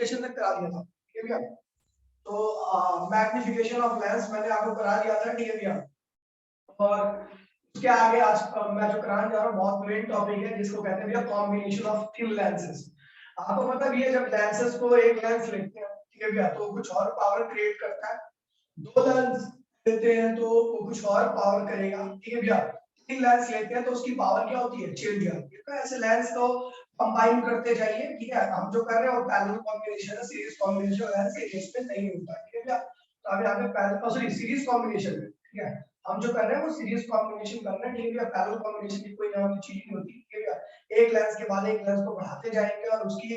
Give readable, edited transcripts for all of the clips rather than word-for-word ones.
Magnification तक करा दिया था, ठीक है भैया। तो मैग्निफिकेशन ऑफ लेंस मैंने आपको करा दिया था, ठीक है भैया। और उसके आगे आज मैं जो कराने जा रहा हूँ बहुत मेन टॉपिक है जिसको कहते हैं भैया कॉम्बिनेशन ऑफ थिन लेंसेज। आपको पता भी है जब लेंसेज को एक लेंस लेते हैं, ठीक है भैया, तो कुछ और पावर क्रिएट करता है। दो लेंस लेते हैं तो वो कुछ और पावर करेगा, ठीक है भैया। तीन लेंस लेते हैं तो उसकी पावर क्या होती है, चेंज होती है। तो ऐसे लेंस को कंबाइन करते जाइए, ठीक है। हम जो कर रहे हैं वो पैरेलल कॉम्बिनेशन है, सीरीज कॉम्बिनेशन लेंस के केस में नहीं होता है, ठीक है भैया। तो अभी आपने पैरेलल सॉरी सीरीज कॉम्बिनेशन में, ठीक है, हम जो कर रहे हैं वो सीरीज कॉम्बिनेशन कर रहे हैं, ठीक है। पैरेलल कॉम्बिनेशन की कोई नाम की चीज नहीं होती, ठीक है। एक लेंस के बाद एक लेंस को बढ़ाते जाएंगे और उसकी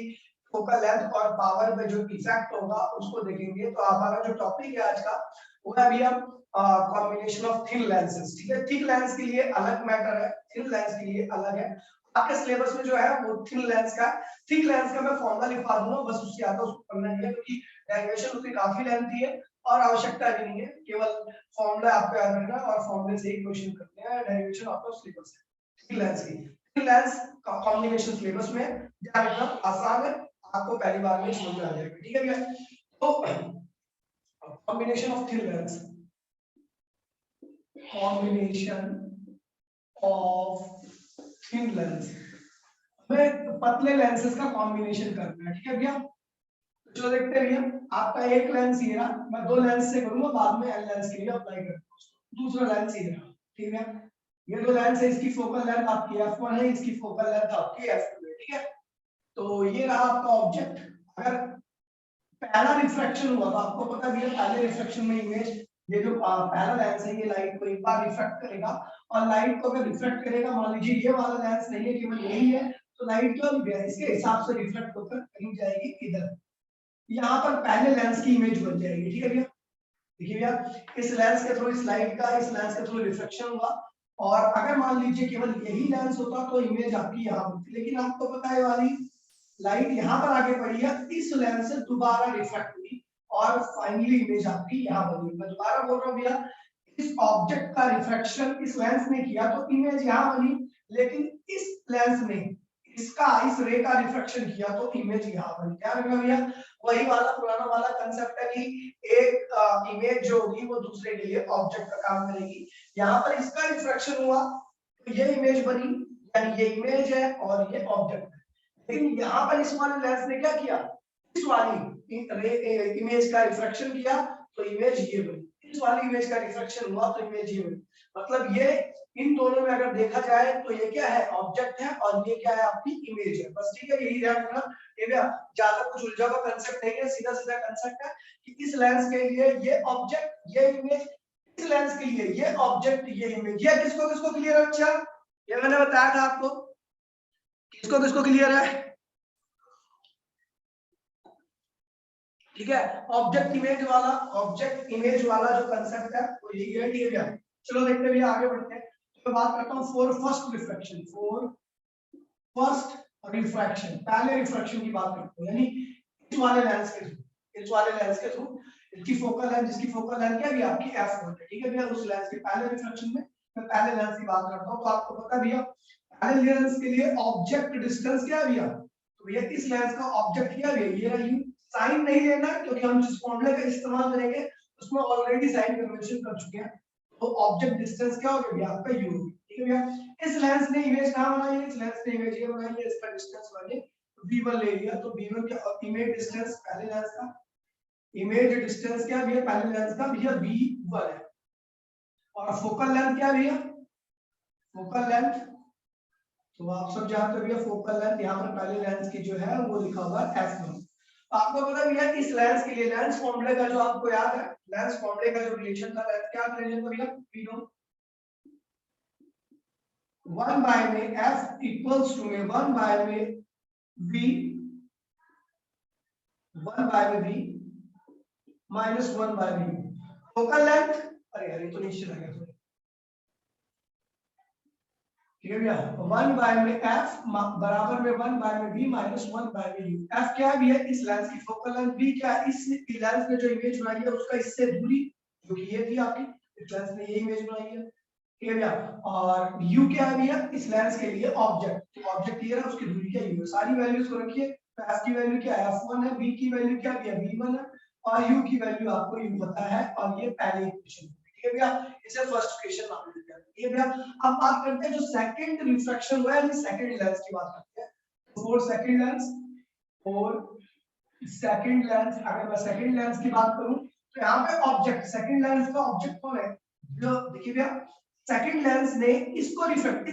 फोकल लेंथ और पावर में जो इफेक्ट होगा उसको देखेंगे। तो हमारा जो टॉपिक है आज का वो है अभी हम कॉम्बिनेशन ऑफ थिन लेंसेज, ठीक है। थिक लेंस के लिए अलग मैटर है, थिन लेंस के लिए अलग है। आपके सिलेबस में जो है वो थिन लेंस का, थिक लेंस का मैं फॉर्मूला लिखवा दूंगा, बस उससे आता उसको पढ़ना नहीं है क्योंकि डेरिवेशन उसकी काफी लेंथी है और आवश्यकता भी नहीं है। केवल फॉर्मूला आपको याद रखना और फॉर्मूले से ही क्वेश्चन करते हैं, डेरिवेशन आपका सिलेबस है थिक लेंस की। थिक लेंस का कॉम्बिनेशन सिलेबस में ध्यान रखना, आसान है, आपको पहली बार में समझ में आ जाएगा, ठीक है भैया। तो combination of thin lens, combination of thin lens, हमें पतले लेंसेज का कॉम्बिनेशन करना है, ठीक है भैया। तो चलो देखते हैं भैया, आपका एक लेंस ये रहा, मैं दो लेंस से करूंगा, बाद में एल लेंस के लिए अप्लाई करूंगा। दूसरा लेंस ये रहा, ठीक है। ये दो लेंस है, इसकी फोकल लेंथ आपकी f1 है, इसकी फोकल लेंथ आपकी f2 है, ठीक है। तो ये रहा आपका ऑब्जेक्ट। अगर पहला रिफ्रैक्शन हुआ तो आपको पता भी है पहले रिफ्रैक्शन में इमेज, ये जो पहला लेंस है ये लाइट को एक बार रिफ्रैक्ट करेगा और लाइट को अगर रिफ्रैक्ट करेगा, मान लीजिए ये वाला लेंस नहीं है केवल यही है, तो लाइट जो है इसके हिसाब से रिफ्रैक्ट होकर कहीं जाएगी इधर, यहाँ पर पहले लेंस की इमेज बन जाएगी, ठीक है भैया। देखिए भैया, इस लेंस के थ्रू इस लाइट का इस लेंस के थ्रू रिफ्लेक्शन हुआ और अगर मान लीजिए केवल यही लेंस होता तो इमेज आपकी यहाँ बनती, लेकिन आपको पता है वाली लाइट यहाँ पर आगे पड़ी है, इस लेंस से दोबारा रिफ्लेक्ट हुई और फाइनली इमेज आपकी यहाँ बनी। मैं दोबारा बोल रहा हूँ भैया, इस ऑब्जेक्ट का रिफ्लेक्शन इस लेंस ने किया तो इमेज यहाँ बनी, लेकिन इस लेंस ने इसका इस रे का रिफ्लेक्शन किया तो इमेज यहाँ बनी। क्या रखना भैया, वही वाला पुराना वाला कंसेप्ट है कि एक इमेज जो होगी वो दूसरे के लिए ऑब्जेक्ट का काम करेगी। यहाँ पर इसका रिफ्लेक्शन हुआ तो ये इमेज बनी, यानी ये इमेज है और ये ऑब्जेक्ट है। लेकिन यहाँ पर इस वाले लेंस ने क्या किया, इस वाली इमेज का रिफ्लेक्शन किया तो इमेज ये बनी, इस वाली इमेज का रिफ्लेक्शन हुआ तो इमेज ये बनी। मतलब ये इन दोनों में अगर देखा जाए तो ये क्या है, ऑब्जेक्ट है और ये क्या है, आपकी इमेज है, बस, ठीक है। यही ध्यान रखना, ये ज्यादा कुछ उलझा हुआ कंसेप्ट नहीं है, सीधा सीधा कंसेप्ट है कि इस लेंस के लिए ये ऑब्जेक्ट ये इमेज, इस लेंस के लिए ये ऑब्जेक्ट ये इमेज। ये किसको किसको क्लियर है अच्छा, ये मैंने बताया था आपको, किसको किसको क्लियर है, ठीक है। ऑब्जेक्ट इमेज वाला जो कंसेप्ट है वो यही है, ठीक है भैया। चलो देखते हैं भैया, आगे बढ़ते हैं। तो बात करता हूँ फॉर फर्स्ट रिफ्रैक्शन, पहले रिफ्रैक्शन की बात करते हैं, यानी इस वाले लेंस के थ्रू इसकी फोकल लेंथ, जिसकी फोकल लेंथ क्या है आपकी f1 है, ठीक है भैया। उस लेंस के पहले रिफ्रैक्शन में मैं पहले लेंस की बात करता हूँ, तो आपको पता भैया पहले लेंस के लिए ऑब्जेक्ट डिस्टेंस क्या है भैया, तो भैया इस लेंस का ऑब्जेक्ट क्या है, ये रहा u। साइन नहीं लेना क्योंकि हम जिस फॉर्मूले का इस्तेमाल करेंगे उसमें ऑलरेडी साइन कन्वेंशन कर चुके हैं। तो ऑब्जेक्ट डिस्टेंस क्या हो गया भैया आपका u, ठीक है भैया। इस लेंस ने इमेज कहां बनाई है, इस लेंस ने इमेज ये बनाई है, इसका डिस्टेंस मैंने v1 ले लिया, तो v1 क्या इमेज डिस्टेंस पहले लेंस का, इमेज डिस्टेंस क्या भैया पहले लेंस का भैया v1 है, और फोकल लेंथ क्या भैया, फोकल लेंथ तो आप सब जानते हो भैया फोकल लेंथ यहाँ पर पहले लेंस की जो है वो लिखा हुआ है f1। आपको पता भैया इस लेंस के लिए लेंस फॉर्मूले का जो आपको याद है, लेंस फॉर्मूले का जो रिलेशन था, क्या रिलेशन था भैया, v नो 1 बाय में f इक्वल्स टू में 1 बाय में v, 1 बाय में v minus 1 by v। Focal length, अरे यार ये तो नीचे लग गया, ठीक है भैया। 1 बाय में f बराबर में 1 बाय में v माइनस 1 बाय में u। f क्या है भैया इस लेंस की फोकल लेंथ, v क्या है इस लेंस ने जो इमेज बनाई है उसका इससे दूरी, जो कि ये थी आपकी, इस लेंस ने ये इमेज बनाई है, ठीक है भैया। और u क्या है भैया इस लेंस के लिए ऑब्जेक्ट, तो ऑब्जेक्ट ये रहा, उसकी दूरी क्या u है। सारी वैल्यूज को रखिए, तो एफ की वैल्यू क्या है, F1 है, बी की वैल्यू क्या है, V1 है, और यू की वैल्यू आपको यू पता है, और ये पहले इक्वेशन, ठीक है भैया, इसे फर्स्ट इक्वेशन मान लेते हैं। ठीक है भैया, अब बात करते हैं जो सेकंड रिफ्रैक्शन हुआ है, सेकंड लेंस की बात करते हैं। फॉर सेकंड लेंस, और सेकंड लेंस, अगर मैं सेकंड लेंस की बात करूं तो यहाँ पे ऑब्जेक्ट, सेकंड लेंस का ऑब्जेक्ट कौन है, जो देखिए भैया सेकंड लेंस ने इसको रिफ्लेक्ट,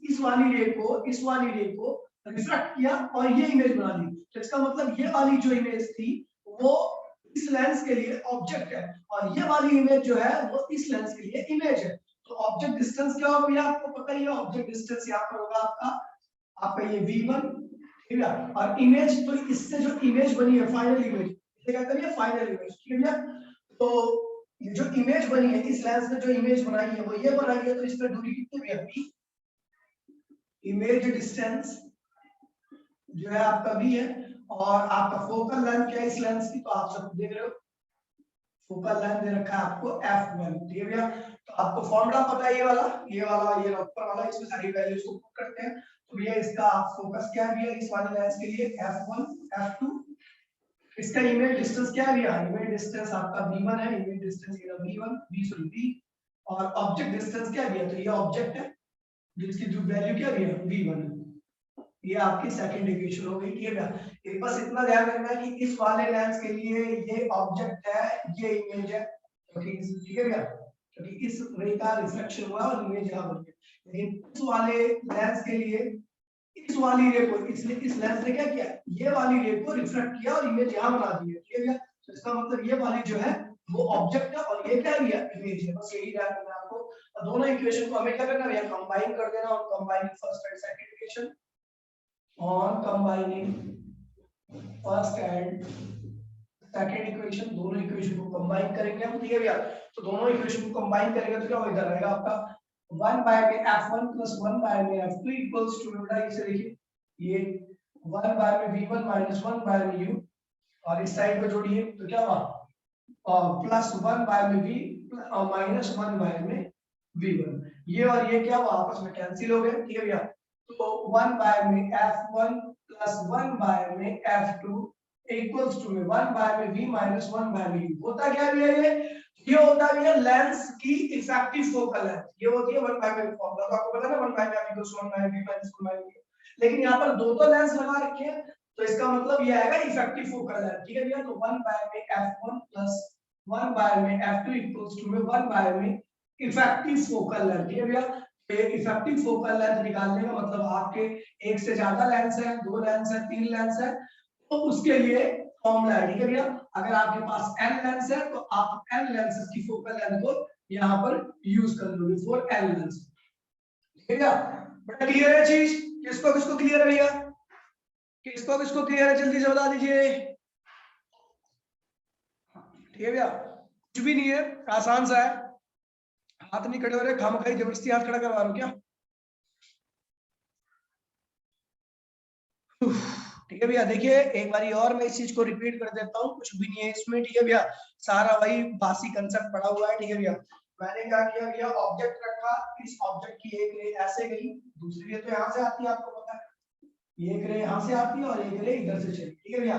इस वाली रे को, इस वाली रे को रिफ्लेक्ट किया और ये इमेज बना दी। तो इसका मतलब ये वाली जो इमेज थी वो इस लेंस के लिए ऑब्जेक्ट है, और ये वाली इमेज जो है वो इस लेंस के लिए इमेज है। तो ऑब्जेक्ट डिस्टेंस क्या होगा भैया, आपको पता ही है, ऑब्जेक्ट डिस्टेंस यहाँ पर होगा आपका ये V1, ठीक है, और इमेज, तो इससे जो इमेज बनी है फाइनल इमेज, इसे कहते हैं फाइनल इमेज, ठीक है भैया। तो ये जो इमेज बनी है, इस लेंस ने जो इमेज बनाई है वो ये बनाई है, तो इस पर दूरी कितनी है, V, इमेज डिस्टेंस जो है आपका V है, और आपका फोकल लेंथ क्या है इस लेंस की, तो आप सब देख रहे हो, फोकल लेंथ दे रखा है आपको F1, ठीक है भैया। तो आपको फॉर्मूला पता है, ये वाला ये ऊपर वाला, इसमें सारी वैल्यूज को पुट करते हैं। तो भैया इसका फोकस क्या है भैया, इस वाले लेंस के लिए F1, F2, इसका इमेज डिस्टेंस क्या है भैया, इमेज डिस्टेंस आपका V1 है, इमेज डिस्टेंस ये V1, V, और ऑब्जेक्ट डिस्टेंस क्या है भैया, तो ये ऑब्जेक्ट है जिसकी जो वैल्यू क्या है भैया, V1। ये आपकी सेकंड इक्वेशन हो गई, ठीक है भैया। एक बस इतना ध्यान रखना है कि इस वाले लेंस के लिए ये ऑब्जेक्ट है, ये इमेज है, ठीक है भैया, क्योंकि इस रे का रिफ्लेक्शन हुआ और इमेज यहाँ बन गई। लेकिन इस वाले लेंस के लिए इस वाली रे को, इसलिए इस लेंस ने क्या किया, ये वाली रे को रिफ्लेक्ट किया और इमेज यहाँ बना दी है, ठीक है भैया। तो इसका मतलब ये वाली जो है वो ऑब्जेक्ट है और ये क्या है, इमेज है, बस यही ध्यान रखना आपको। और दोनों इक्वेशन को हमें क्या करना है, कंबाइन कर देना, और combining first and second equation, on combining first and second equation, दोनों इक्वेशन को कंबाइन करेंगे हम, ठीक है भैया। तो दोनों इक्वेशन को कंबाइन करेंगे तो क्या हो, इधर रहेगा आपका 1 बाय में F1 प्लस 1 बाय में F2 इक्वल्स टू, बेटा इसे देखिए, ये 1 बाय में V1 माइनस 1 बाय में U, और इस साइड पे जोड़िए तो क्या हुआ, प्लस 1 बाय में V माइनस 1 बाय में V1, ये और ये क्या हुआ, आपस में कैंसिल हो गए, ठीक है भैया। तो 1 बाय में F1 प्लस 1 बाय में F2 इक्वल्स टू में 1 बाय में V माइनस 1 बाय में U। होता क्या है ये होता है लेंस की इफेक्टिव फोकल लेंथ, ये होती है 1 बाय में, फॉर्मूला तो आपको पता है ना, 1 बाय में equals to 1 by V minus 1 by V। लेकिन यहाँ पर दो लेंस लगा रखे हैं, तो इसका मतलब ये आएगा इफेक्टिव फोकल लेंथ, ठीक है भैया। तो 1 बाय में F1 प्लस 1 बाय में F2 इक्वल्स टू में 1 बाय में इफेक्टिव फोकल लेंथ, ठीक है भैया। इफेक्टिव फोकल लेंथ निकालने का मतलब आपके एक से ज्यादा लेंस है, 2 लेंस है, 3 लेंस है, तो उसके लिए फॉर्मूला है, ठीक है भैया। अगर आपके पास n लेंस है तो आप n लेंसेस की फोकल लेंथ को यहाँ पर यूज कर लोगे फॉर n लेंस, ठीक है भैया। बड़ा क्लियर है चीज, किसको किसको क्लियर है भैया, किसको किसको क्लियर है, जल्दी से बता दीजिए, ठीक है भैया। कुछ भी नहीं है, आसान सा है, हाथ नहीं खड़े हो रहे, खामखाई जबरदस्ती हाथ खड़ा करवा रहा हूं क्या, ठीक है भैया। देखिए एक बारी और मैं इस चीज को रिपीट कर देता हूँ, कुछ भी नहीं है इसमें, ठीक है भैया, सारा वही बासी कंसेप्ट पड़ा हुआ है, ठीक है भैया। मैंने क्या किया भैया, ऑब्जेक्ट रखा, इस ऑब्जेक्ट की एक रे ऐसे गई, दूसरी रे तो यहाँ से आती है, आपको पता है, ये एक रे यहाँ से आती है और एक रे इधर से चली, ठीक है भैया।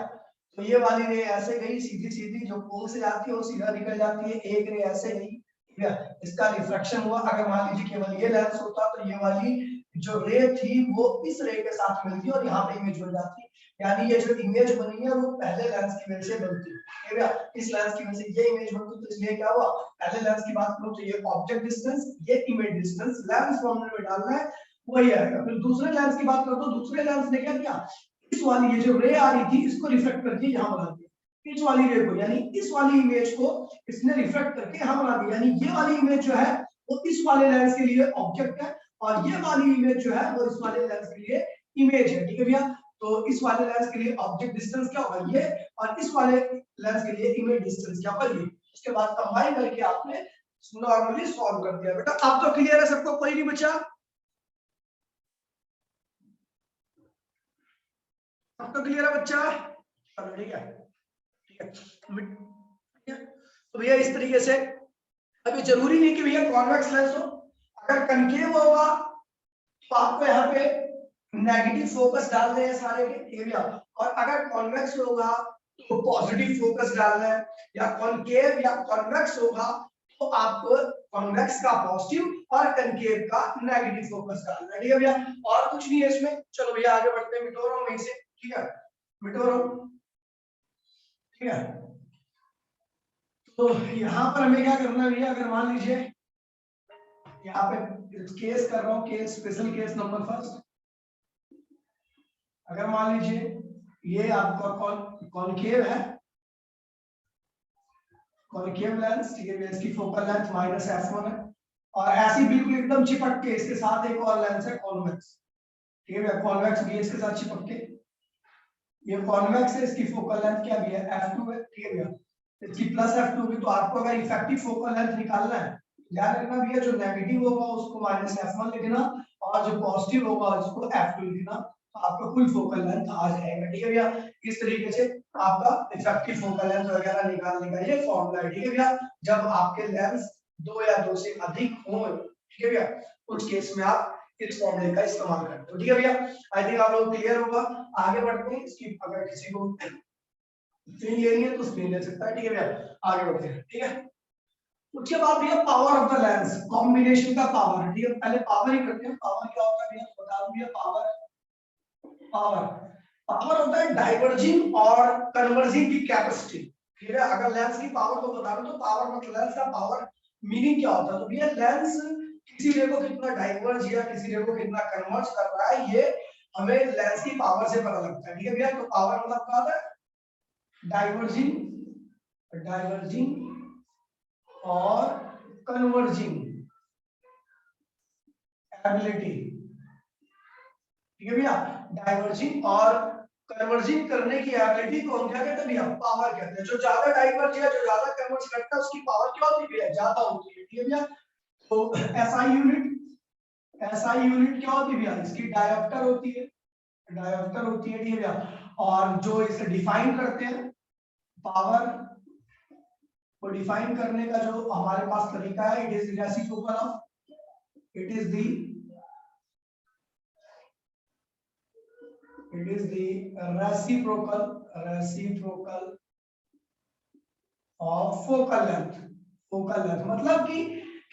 तो ये वाली रे ऐसे गई सीधी सीधी, जो पोल से जाती है वो सीधा निकल जाती है, एक रे ऐसे गई, ठीक है, इसका रिफ्लेक्शन हुआ। अगर मान लीजिए केवल ये लेंस होता तो ये वाली जो रे थी वो इस रे के साथ मिलती और यहाँ पे इमेज बन जाती, यानी ये जो इमेज बनी है वो पहले लेंस की वजह से बनती है, ठीक है भैया। इस लेंस की वजह से ये इमेज बनती, तो इसलिए क्या हुआ, पहले लेंस की बात करूं तो ये ऑब्जेक्ट डिस्टेंस, ये इमेज डिस्टेंस, लेंस फॉर्मूले में डालना है वही आएगा। फिर दूसरे लेंस की बात करो तो दूसरे लेंस ने क्या किया, इस वाली ये जो रे आ रही थी इसको रिफ्लेक्ट करके यहाँ बना दिया, इस वाली रे को, यानी इस वाली इमेज को इसने रिफ्लेक्ट करके यहाँ बना दिया, यानी ये वाली इमेज जो है वो इस वाले लेंस के लिए ऑब्जेक्ट है, और ये वाली इमेज जो है वो इस वाले लेंस के लिए इमेज है, ठीक है भैया। तो इस वाले लेंस के लिए ऑब्जेक्ट डिस्टेंस क्या होगा ये, और इस वाले लेंस के लिए इमेज डिस्टेंस क्या होगा ये। उसके बाद कंबाइन करके आपने नॉर्मली सॉल्व कर दिया। बेटा अब तो क्लियर है सबको, कोई नहीं बचा, अब तो क्लियर है बच्चा, चलो ठीक है, ठीक है। तो भैया इस तरीके से, अभी जरूरी नहीं कि भैया कॉन्वेक्स लेंस हो, अगर कनकेव होगा तो आपको यहाँ पे नेगेटिव फोकस डाल रहे हैं सारे के, ठीक है भैया। और अगर कॉन्वेक्स होगा तो पॉजिटिव फोकस डालना है, या कॉनकेव या कॉन्वेक्स होगा तो आपको कॉन्वेक्स का पॉजिटिव और कॉनकेव का नेगेटिव फोकस डालना है। ठीक है भैया, और कुछ नहीं है इसमें। चलो भैया आगे बढ़ते हैं, मिटो रहा हूं वहीं से। ठीक है, मिटो रहा हूं। ठीक है, तो यहाँ पर हमें क्या करना है भैया, अगर मान लीजिए यहाँ पे केस कर रहा हूँ, case special case number first. अगर मान लीजिए ये आपका कॉनकेव है, कॉनकेव लेंस, ठीक है, इसकी फोकल लेंथ -f1 है, और ऐसी बिल्कुल एकदम चिपक के इसके साथ एक और लेंस है कॉन्वेक्स। ठीक है, कॉन्वेक्स भी इसके साथ चिपक के, ये कॉन्वेक्स है, इसकी फोकल लेंथ क्या भी है, f2 है। ठीक है भैया, इसकी +f2 भी। तो आपको अगर इफेक्टिव फोकल लेंथ निकालना है, ध्यान रखना भैया, जो नेगेटिव होगा उसको -f1 लिखना, और जो पॉजिटिव होगा उसको f2 लिखना, तो आपका कुल फोकल लेंथ आ जाएगा। ठीक है भैया, इस तरीके से आपका इफेक्टिव फोकल लेंथ वगैरह निकालने का ये फॉर्मूला है। ठीक है भैया, जब आपके लेंस 2 या 2 से अधिक हो, ठीक है भैया, उस केस में आप इस फॉर्मूले का इस्तेमाल करते हो। ठीक है भैया, आई थिंक आप लोग क्लियर होगा। आगे बढ़ते हैं, इसकी अगर किसी को स्क्रीन लेनी है तो स्क्रीन ले सकता है। ठीक है भैया, आगे बढ़ते हैं। ठीक है, उसके बाद भैया power of the lens, combination का पावर। ठीक है, पहले पावर ही करते हैं। पावर क्या होता है भैया, बता दूं भैया। पावर पावर पावर होता है डाइवर्जिंग और कन्वर्जिंग की कैपेसिटी। ठीक है, अगर लेंस की पावर को बता दूं तो पावर मतलब लेंस का पावर मीनिंग क्या होता है, तो भैया लेंस किसी रे को कितना डाइवर्ज या किसी रे को कितना कन्वर्ज कर रहा है, ये हमें लेंस की पावर से पता लगता है। ठीक है भैया, तो पावर मतलब क्या होता है, डाइवर्जिंग और कन्वर्जिंग एबिलिटी। ठीक है भैया, डाइवर्जिंग और कन्वर्जिंग करने की एबिलिटी को हम क्या कहते हैं भैया, पावर कहते हैं। जो ज्यादा डाइवर्ज या जो ज्यादा कन्वर्ज करता है उसकी पावर क्या होती है भैया, ज्यादा होती है। ठीक है भैया, तो एसआई यूनिट क्या होती है भैया, इसकी डायोप्टर होती है, डायोप्टर होती है। ठीक है भैया, और जो इसे डिफाइन करते हैं पावर को डिफाइन करने का जो हमारे पास तरीका है, it is reciprocal of, it is the reciprocal of focal length. Focal length मतलब कि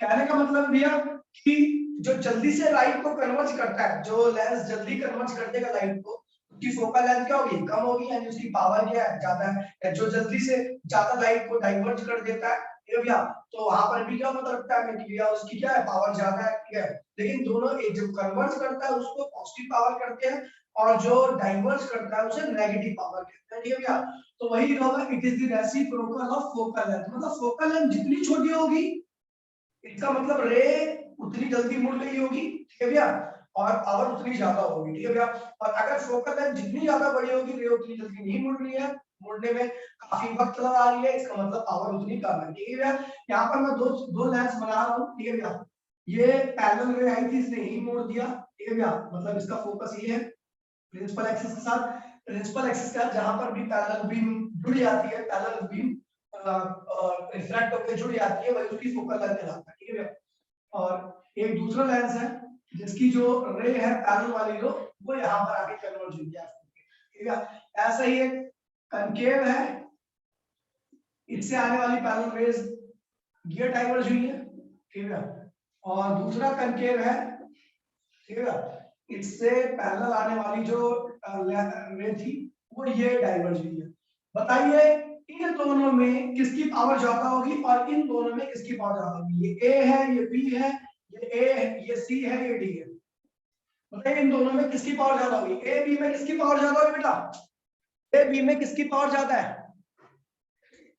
कहने का मतलब भैया कि जो जल्दी से लाइट को कन्वर्ज करता है, जो लेंस जल्दी कन्वर्ज कर देगा लाइट को, उसकी फोकल लेंथ क्या होगी, कम होगी, यानी उसकी पावर क्या है, ज्यादा है। जो जल्दी से ज्यादा लाइट को डाइवर्ज कर देता है, ठीक है भैया, तो वहां पर भी क्या पता लगता है कि भैया उसकी क्या है, पावर ज्यादा है। ठीक है, लेकिन दोनों एक जो कन्वर्ज करता है उसको पॉजिटिव पावर करते हैं, और जो डाइवर्ज करता है उसे नेगेटिव पावर कहते हैं। ठीक है भैया, तो वही होगा, it is the reciprocal of focal length. मतलब फोकल लेंथ जितनी छोटी होगी, इसका मतलब रे उतनी जल्दी मुड़ रही होगी। ठीक है भैया, और पावर उतनी ज्यादा होगी। ठीक है भैया, और अगर फोकल लेंथ जितनी ज्यादा बड़ी होगी, रे उतनी जल्दी नहीं मुड़ रही है, मुड़ने में काफी वक्त लगा रही है, इसका मतलब पावर उतनी कम है। ठीक है भैया, यहाँ पर मैं दो लेंस बना रहा हूँ। ठीक है भैया, ये पैरेलल रे आई थी, इसने ही मोड़ दिया। ठीक है भैया, मतलब इसका फोकस ये है प्रिंसिपल एक्सिस के साथ, प्रिंसिपल एक्सिस का जहां पर भी पैरेलल बीम जुड़ जाती है, पैरेलल बीम रिफ्रैक्ट होकर जुड़ जाती है, वही उसकी फोकल लेंथ कहलाता है। ठीक है भैया, और एक दूसरा लेंस है जिसकी जो रे है पैरेलल वाली रो, वो यहाँ पर आके कन्वर्ज हो गया। ठीक है, ऐसा ही एक कनकेव है, इससे आने वाली पैरेलल रेज ये डाइवर्ज हुई है। ठीक है, और दूसरा कनकेव है, ठीक है, इससे पैरेलल आने वाली जो रे थी वो ये डाइवर्ज हुई है। बताइए इन दोनों में किसकी पावर ज्यादा होगी और इन दोनों में किसकी पावर ज्यादा होगी। ये ए है, ये बी है, ये ए है, ये सी है, ये डी है। बताइए इन दोनों में किसकी पावर ज्यादा होगी, ए बी में किसकी पावर ज्यादा होगी बेटा, ए बी में किसकी पावर ज्यादा है,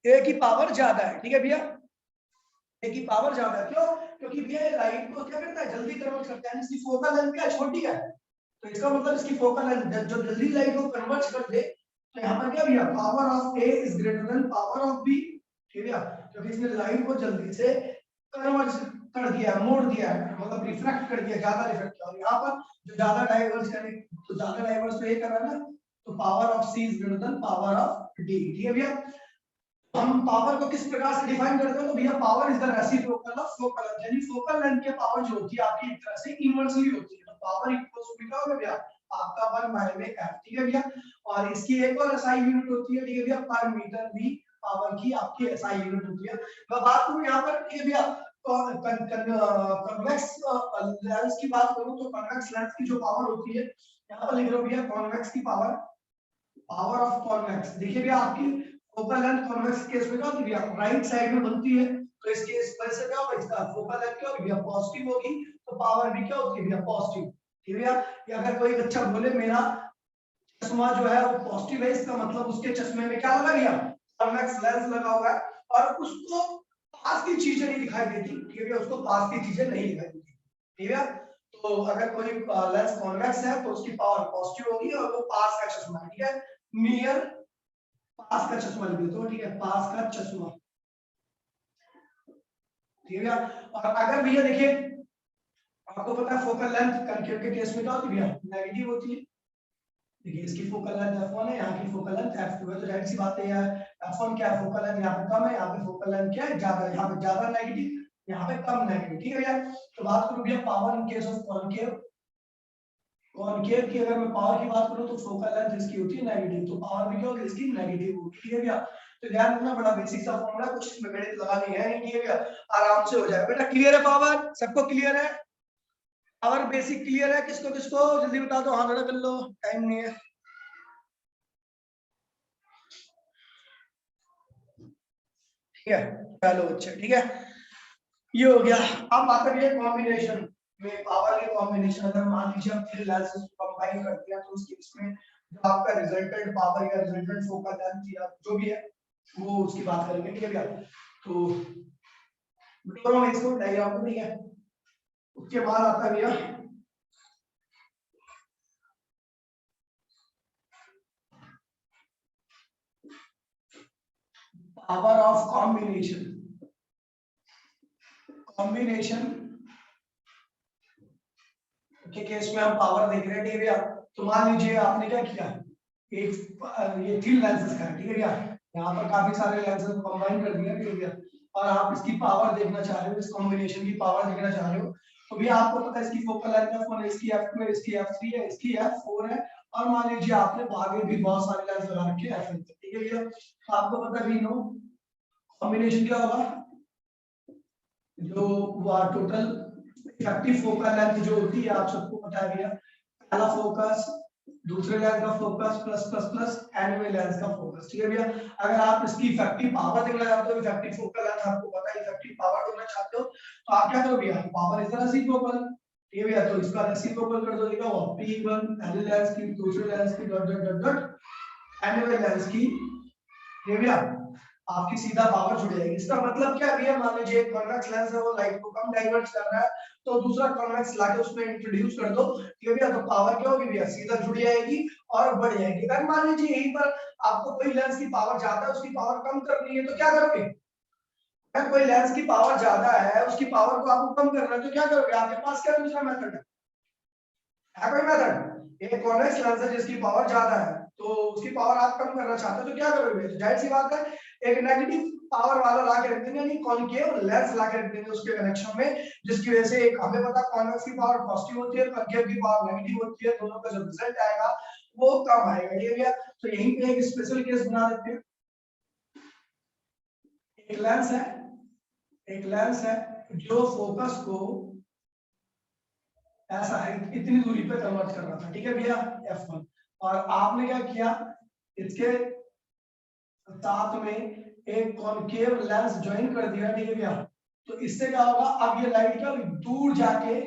ए की पावर ज्यादा है। ठीक है भैया, ए की पावर ज्यादा है, क्यों, क्योंकि भैया लाइट को क्या करता है, जल्दी कन्वर्ट करता है, इसकी फोकल लेंथ क्या छोटी है, तो इसका मतलब इसकी फोकल लेंथ जो जल्दी लाइट को कन्वर्ट कर दे, तो यहाँ पर क्या भैया, power of A is greater than power of B. ठीक है, क्योंकि इसने लाइट को जल्दी से कन्वर्ट कर दिया, मोड़ दिया, मतलब रिफ्रैक्ट कर दिया, ज्यादा रिफ्रैक्ट किया। और यहाँ पर जो ज्यादा डाइवर्ज करे, तो ज्यादा डाइवर्ज तो ये कर रहा है ना, तो power of C is greater than power of D. ठीक है भैया, हम पावर को किस प्रकार से डिफाइन करते हैं, तो भैया power is the reciprocal of focal length, यानी फोकल लेंथ की पावर जो होती है आपकी एक तरह से इनवर्सली होती है। तो पावर इक्वल्स टू क्या होगा भैया, आपका 1/f, ठीक है भैया। और इसकी एक और एसआई यूनिट होती है, ठीक है भैया, पर मीटर भी पावर की आपकी एसआई यूनिट होती है। मैं बात करूं यहाँ पर, ठीक है भैया, कन्वेक्स लेंस की बात करूं तो कन्वेक्स लेंस की जो पावर होती है, यहाँ पर लिख रहा हूं भैया कॉन्वेक्स की पावर, पावर ऑफ कॉन्वेक्स। देखिए भैया आपकी फोकल लेंथ कॉन्वेक्स केस में क्या होती है भैया, राइट साइड में बनती है, तो इसके इस वजह से क्या होगा, इसका फोकल लेंथ क्या होगी भैया, पॉजिटिव होगी, तो पावर भी क्या होती है भैया, पॉजिटिव। ठीक है भैया, या अगर कोई बच्चा बोले मेरा चश्मा जो है वो पॉजिटिव है, इसका मतलब उसके चश्मे में क्या लगा भैया, कॉन्वेक्स लेंस लगा हुआ है, और उसको पास की चीजें नहीं दिखाई देती, ठीक है भैया, उसको पास की चीजें नहीं दिखाई देती, ठीक है। तो अगर कोई लेंस कॉन्वेक्स है तो उसकी पावर पॉजिटिव होगी और वो पास का चश्मा है, ठीक है, नियर पास का चश्मा लिख देते हो, ठीक है, पास का चश्मा, ठीक है भैया। और अगर भैया देखिए आपको पता है फोकल लेंथ कंकेव के केस में क्या होती है भैया, नेगेटिव होती है। देखिए इसकी फोकल लेंथ f1 है, यहाँ की फोकल लेंथ f2 है, तो जाहिर सी बात है यार, f1 क्या है, फोकल लेंथ यहाँ पे कम है, यहाँ पे फोकल लेंथ क्या है, ज्यादा है, यहाँ पे ज्यादा नेगेटिव, यहाँ पे कम नेगेटिव, ठीक है भैया। तो बात करूं भैया power in case of concave, concave की अगर मैं पावर की बात करूं तो फोकल लेंथ इसकी होती है नेगेटिव, तो पावर भी क्या होगी इसकी नेगेटिव होगी, ठीक है भैया। तो ध्यान रखना, बड़ा बेसिक सा फॉर्मूला, कुछ इसमें गणित लगानी है नहीं, ठीक है भैया, आराम से हो जाएगा बेटा। क्लियर है पावर, सबको क्लियर है पावर, बेसिक क्लियर है, किसको किसको जल्दी बता दो, हाथ खड़ा कर लो, टाइम नहीं है। ठीक है, चलो अच्छा, ठीक है, ये हो गया। अब बात करिए कॉम्बिनेशन में पावर के कॉम्बिनेशन, अगर मान लीजिए हम थ्री लेंसेज को कंबाइन करते हैं तो उसके इसमें जो आपका रिजल्टेंट पावर या रिजल्टेंट फोकल लेंथ या जो भी है वो उसकी बात करेंगे, ठीक है भैया। तो बटोरो इसको डायग्राम में, ठीक है। उसके बाद आता है भैया पावर ऑफ कॉम्बिनेशन, कॉम्बिनेशन के केस में हम पावर देख रहे हैं, ठीक है भैया। तो मान लीजिए आपने क्या किया, एक ये तीन लेंसेज का है, ठीक है भैया, यहाँ पर काफी सारे लेंसेज कंबाइन कर दिया, ठीक है भैया, और आप इसकी पावर देखना चाह रहे हो, इस कॉम्बिनेशन की पावर देखना चाह रहे हो, तो भैया आपको पता है इसकी फोकल लेंथ f1 है, इसकी f2 है, इसकी f3 है, इसकी f4 है, और मान लीजिए आपने आगे भी बहुत सारे लेंस लगा रखे हैं f1, ठीक है भैया। तो आपको पता भी नो कॉम्बिनेशन क्या होगा, जो टोटल इफेक्टिव फोकल लेंथ जो होती है आप सबको पता है भैया, पहला फोकस, दूसरे लेंस का focus plus plus plus anime lens का फोकस, ठीक है भैया। अगर आप इसकी इफेक्टिव पावर देखना चाहते हो, इफेक्टिव फोकल लेंथ आपको पता है, इफेक्टिव पावर देखना चाहते हो, तो आप क्या करो भैया, पावर इज रेसिप्रोकल, ठीक है भैया, तो इसका रेसिप्रोकल कर दो, देखा वो P1 पहले लेंस की, दूसरे लेंस की, dot dot dot dot anime lens की, ठीक है भैया, आपकी सीधा पावर जुड़ जाएगी। इसका मतलब क्या है भैया, मान लीजिए एक कॉन्वेक्स लेंस है वो लाइट को कम डाइवर्ट कर रहा है, तो दूसरा कॉन्वेक्स लाके उसमें इंट्रोड्यूस कर दो, ठीक है भैया, तो पावर क्या होगी भैया, सीधा जुड़ जाएगी और बढ़ जाएगी। अगर मान लीजिए यहीं पर आपको कोई लेंस की पावर ज्यादा है, उसकी पावर कम करनी है, तो क्या करोगे, अगर कोई लेंस की पावर ज्यादा है, उसकी पावर को आपको कम करना है, तो क्या करोगे, आपके पास क्या दूसरा मेथड है कोई मेथड, एक कॉन्वेक्स लेंस है जिसकी पावर ज्यादा है, तो उसकी पावर आप कम करना चाहते हो, तो क्या करोगे, तो जाहिर सी बात है एक नेगेटिव पावर वाला ला के रख देंगे, यानी कॉनकेव लेंस ला के रख देंगे उसके कनेक्शन में, जिसकी वजह से एक हमें पता कॉन्वेक्स की पावर पॉजिटिव होती है, कॉनकेव की पावर नेगेटिव होती है, दोनों का जो रिजल्ट आएगा वो कम आएगा, ठीक है भैया। तो यहीं पे एक स्पेशल केस बना देते हैं, एक लेंस है, एक लेंस है जो फोकस को ऐसा है इतनी दूरी पे कन्वर्ट कर रहा था, ठीक है भैया, f1, और आपने क्या किया, इसके साथ में एक कॉनकेव लेंस ज्वाइन कर दिया, ठीक है भैया। तो इससे क्या होगा, अब ये लाइट क्या होगी, दूर जाके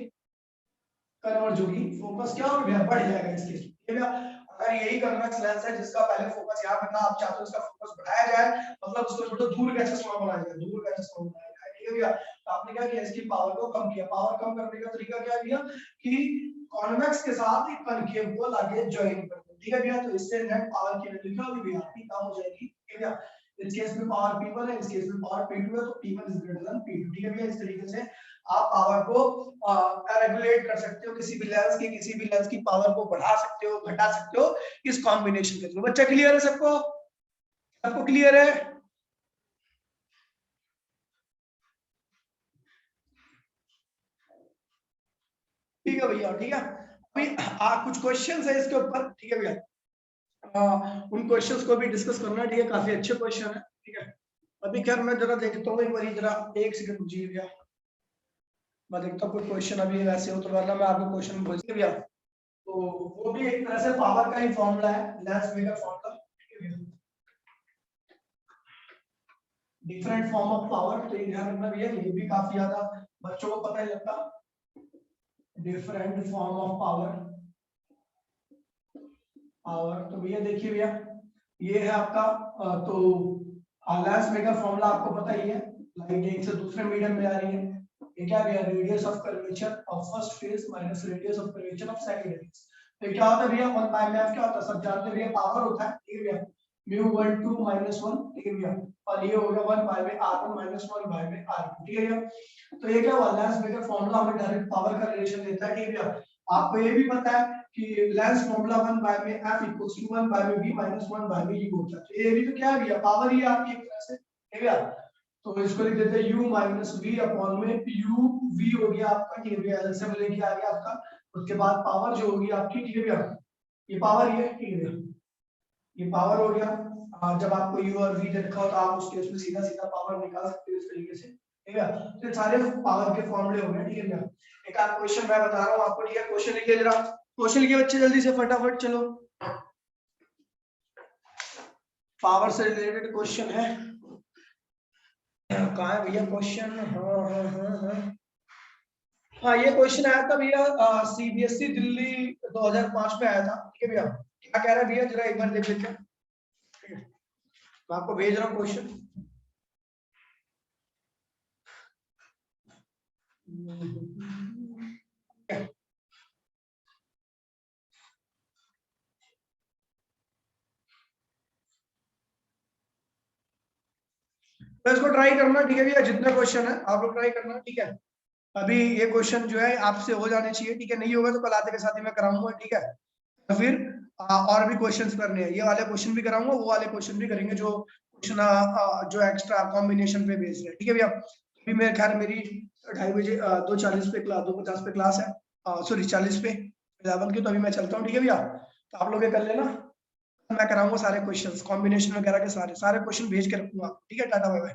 कन्वर्ज होगी, फोकस क्या होगा भैया, बढ़ जाएगा इसके, ठीक है भैया। अगर यही कन्वेक्स लेंस है जिसका पहले फोकस यहाँ पे था, आप चाहते हो इसका फोकस बढ़ाया जाए, मतलब उसको थोड़ा दूर का चश्मा बनाया जाए, दूर का चश्मा बनाया जाए, ठीक है भैया। तो आपने क्या किया, इसकी पावर को कम किया, पावर कम करने का तरीका क्या किया कि कॉन्वेक्स के साथ एक कॉनकेव को लाके ज्वाइन कर दो, ठीक है भैया। तो इससे नेट पावर की वैल्यू क्या होगी भैया, आपकी कम हो जाएगी, ठीक है भैया। इस केस में पावर P1 है, इस केस में पावर P2 है, तो P1 is greater then P2, ठीक है भैया। इस तरीके से आप पावर को रेगुलेट कर सकते हो, किसी भी लेंस की पावर को बढ़ा सकते हो, घटा सकते हो इस कॉम्बिनेशन के थ्रू। बच्चा क्लियर है सबको, सबको क्लियर है, ठीक है भैया, ठीक है। अभी कुछ क्वेश्चंस है इसके ऊपर, ठीक है भैया, उन क्वेश्चंस को भी डिस्कस करना, ठीक है, काफी अच्छे क्वेश्चन है, ठीक है। अभी खैर मैं जरा देखता हूँ एक बार, जरा एक सेकंड रुकिए भैया, मैं देखता हूँ कोई क्वेश्चन अभी वैसे हो तो, वरना मैं आपको क्वेश्चन बोल भैया। तो वो भी एक तरह से पावर का ही फॉर्मूला है, लेंस मेकर फॉर्मूला, ठीक है भैया, डिफरेंट फॉर्म ऑफ पावर, तो ये ध्यान रखना भैया, ये भी काफी ज्यादा बच्चों को पता ही लगता, डिफरेंट फॉर्म ऑफ पावर। तो भैया देखिए भैया, ये है आपका तो लेंस मेकर फॉर्मूला आपको पता ही है, लाइट एक से दूसरे मीडियम में आ रही है, ये क्या भैया, radius of curvature of first phase minus radius of curvature of second phase. तो क्या होता है भैया, 1 बाय में क्या होता है, सब जानते हैं भैया, पावर होता है, ठीक है भैया, μ1 2 -1, ठीक है भैया, और ये हो गया 1 बाय में r1 -1 बाय में r2, ठीक है भैया। तो ये क्या हुआ, लेंस मेकर फॉर्मूला हमें डायरेक्ट पावर का रिलेशन देता है, ठीक है भैया। आपको ये भी पता है कि लेंस फॉर्मूला 1 बाय में f इक्वल्स टू 1 बाय में v माइनस 1 बाय में u होता है, तो ये भी तो क्या है भैया, पावर ही है आपकी एक तरह से, ठीक है भैया। तो इसको लिख देते हैं u माइनस v अपॉन में u v हो गया आपका, ठीक है भैया, एलसीएम लेके आ गया आपका, उसके बाद पावर जो होगी आपकी, ठीक है भैया, ये पावर ही है, ठीक है भैया, ये पावर हो गया। जब आपको u और v दे रखा हो तो आप उस केस में सीधा सीधा पावर निकाल सकते हो इस तरीके से, ठीक है। तो ये सारे पावर के फॉर्मूले हो गए, ठीक है भैया। एक आध क्वेश्चन मैं बता रहा हूँ आपको, ठीक है, क्वेश्चन लिखिए जरा, क्वेश्चन लिखिए बच्चे जल्दी से फटाफट, चलो पावर से रिलेटेड क्वेश्चन है, कहाँ है भैया क्वेश्चन, हाँ ये क्वेश्चन आया था भैया, सीबीएसई दिल्ली 2005 में आया था, ठीक है भैया। क्या कह रहा है भैया, जरा एक बार देख लेते हैं, तो आपको भेज रहा हूँ क्वेश्चन। तो इसको ट्राई करना, ठीक है भैया, जितने क्वेश्चन है आप लोग ट्राई करना, ठीक है। अभी ये क्वेश्चन जो है आपसे हो जाने चाहिए, ठीक है, नहीं होगा तो कल आते के साथ ही मैं कराऊंगा, ठीक है। तो फिर और भी क्वेश्चंस करने हैं, ये वाले क्वेश्चन भी कराऊंगा, वो वाले क्वेश्चन भी करेंगे जो क्वेश्चन जो एक्स्ट्रा कॉम्बिनेशन पे बेस्ड है, ठीक है भैया। अभी मेरे ख्याल मेरी 2:30 बजे 2:40 पे क्लास, 2:50 पे क्लास है, सॉरी 40 पे 11 की, तो अभी मैं चलता हूँ, ठीक है भैया। तो आप लोग ये कर लेना, मैं कराऊंगा सारे क्वेश्चंस कॉम्बिनेशन वगैरह के, सारे सारे क्वेश्चन भेज के रखूंगा, ठीक है, टाटा बाय बाय।